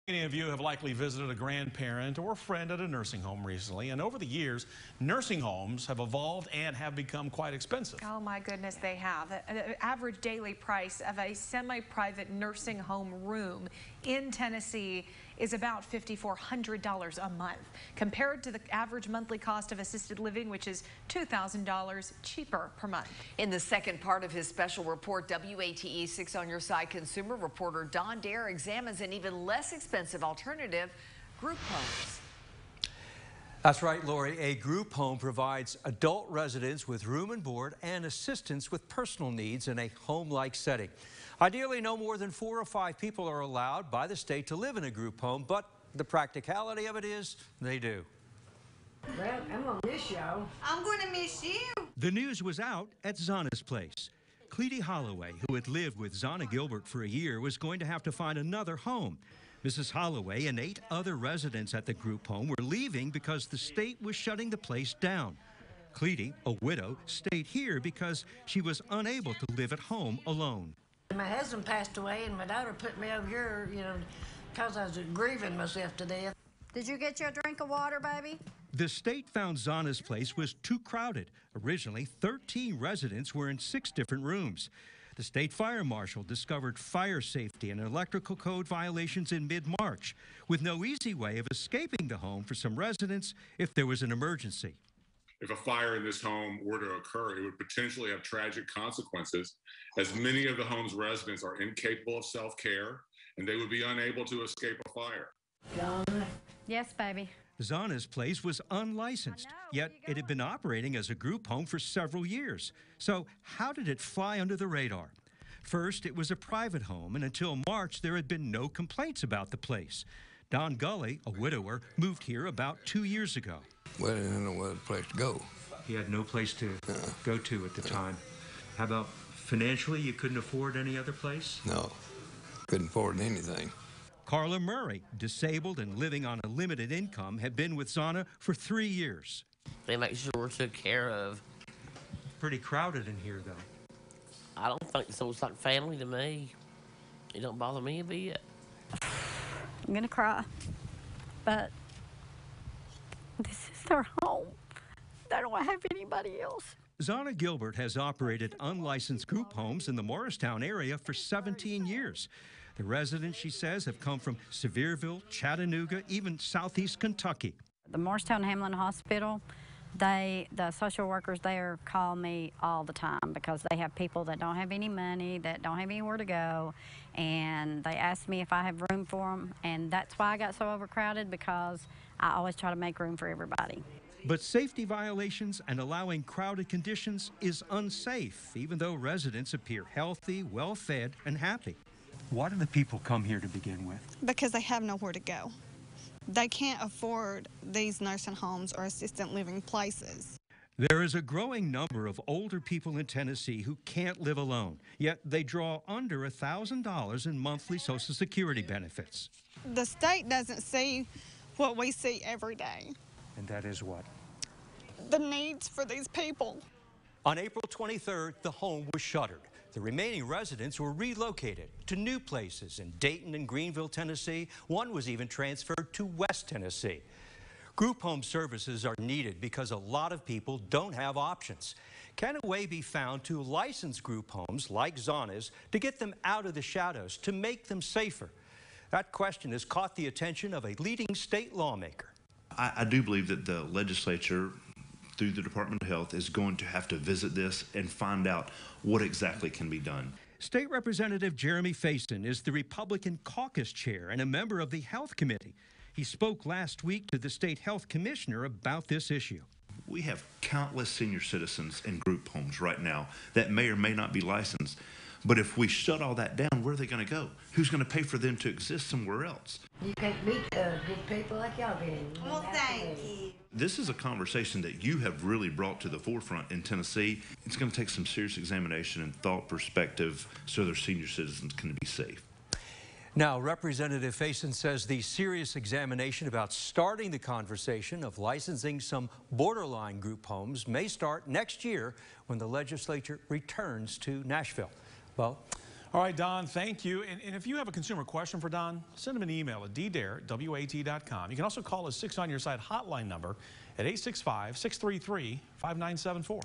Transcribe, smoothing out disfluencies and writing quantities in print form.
Many of you have likely visited a grandparent or friend at a nursing home recently, and over the years, nursing homes have evolved and have become quite expensive. Oh my goodness, they have. The average daily price of a semi-private nursing home room in Tennessee is about $5,400 a month, compared to the average monthly cost of assisted living, which is $2,000 cheaper per month. In the second part of his special report, WATE 6 on Your Side consumer reporter Don Dare examines an even less expensive alternative, group homes. That's right, Lori. A group home provides adult residents with room and board and assistance with personal needs in a home-like setting. Ideally, no more than 4 or 5 people are allowed by the state to live in a group home, but the practicality of it is they do. Well, I'm gonna miss y'all. I'm gonna miss you. The news was out at Zana's place. Cleety Holloway, who had lived with Zana Gilbert for a year, was going to have to find another home. Mrs. Holloway and 8 other residents at the group home were leaving because the state was shutting the place down. Cleety, a widow, stayed here because she was unable to live at home alone. My husband passed away and my daughter put me over here, because I was grieving myself to death. Did you get your drink of water, baby? The state found Zana's place was too crowded. Originally, 13 residents were in 6 different rooms. The state fire marshal discovered fire safety and electrical code violations in mid-March, with no easy way of escaping the home for some residents if there was an emergency. If a fire in this home were to occur, it would potentially have tragic consequences, as many of the home's residents are incapable of self-care and they would be unable to escape a fire. Donna? Yes, baby. Zana's place was unlicensed, yet it had been operating as a group home for several years. So how did it fly under the radar? First, it was a private home, and until March, there had been no complaints about the place. Don Gully, a widower, moved here about 2 years ago. Well, I didn't know what place to go. He had no place to go to at the time. How about financially, you couldn't afford any other place? No, couldn't afford anything. Carla Murray, disabled and living on a limited income, had been with Zana for 3 years. They make sure we're took care of. Pretty crowded in here, though. I don't think so. It's like family to me. It don't bother me a bit. I'm gonna cry, but this is their home. They don't have anybody else. Zana Gilbert has operated unlicensed group homes in the Morristown area for 17 years. The residents, she says, have come from Sevierville, Chattanooga, even southeast Kentucky. The Morristown Hamlin Hospital, the social workers there call me all the time because they have people that don't have any money, that don't have anywhere to go, and they ask me if I have room for them, and that's why I got so overcrowded, because I always try to make room for everybody. But safety violations and allowing crowded conditions is unsafe, even though residents appear healthy, well-fed, and happy. Why do the people come here to begin with? Because they have nowhere to go. They can't afford these nursing homes or assisted living places. There is a growing number of older people in Tennessee who can't live alone, yet they draw under $1,000 in monthly Social Security benefits. The state doesn't see what we see every day. And that is what? The needs for these people. On April 23rd, the home was shuttered. The remaining residents were relocated to new places in Dayton and Greenville, Tennessee. One was even transferred to West Tennessee. Group home services are needed because a lot of people don't have options. Can a way be found to license group homes like Zana's to get them out of the shadows, to make them safer? That question has caught the attention of a leading state lawmaker. I do believe that the legislature, through the Department of Health, is going to have to visit this and find out what exactly can be done. State Representative Jeremy Faison is the Republican caucus chair and a member of the Health Committee. He spoke last week to the state health commissioner about this issue. We have countless senior citizens in group homes right now that may or may not be licensed. But if we shut all that down, where are they going to go? Who's going to pay for them to exist somewhere else? You can't meet good people like y'all did. Well, thank you. This is a conversation that you have really brought to the forefront in Tennessee. It's going to take some serious examination and thought perspective so their senior citizens can be safe. Now, Representative Faison says the serious examination about starting the conversation of licensing some borderline group homes may start next year when the legislature returns to Nashville. Well, All right, Don, thank you. And if you have a consumer question for Don, send him an email at ddare@wat.com. You can also call his 6 on Your Side hotline number at 865-633-5974.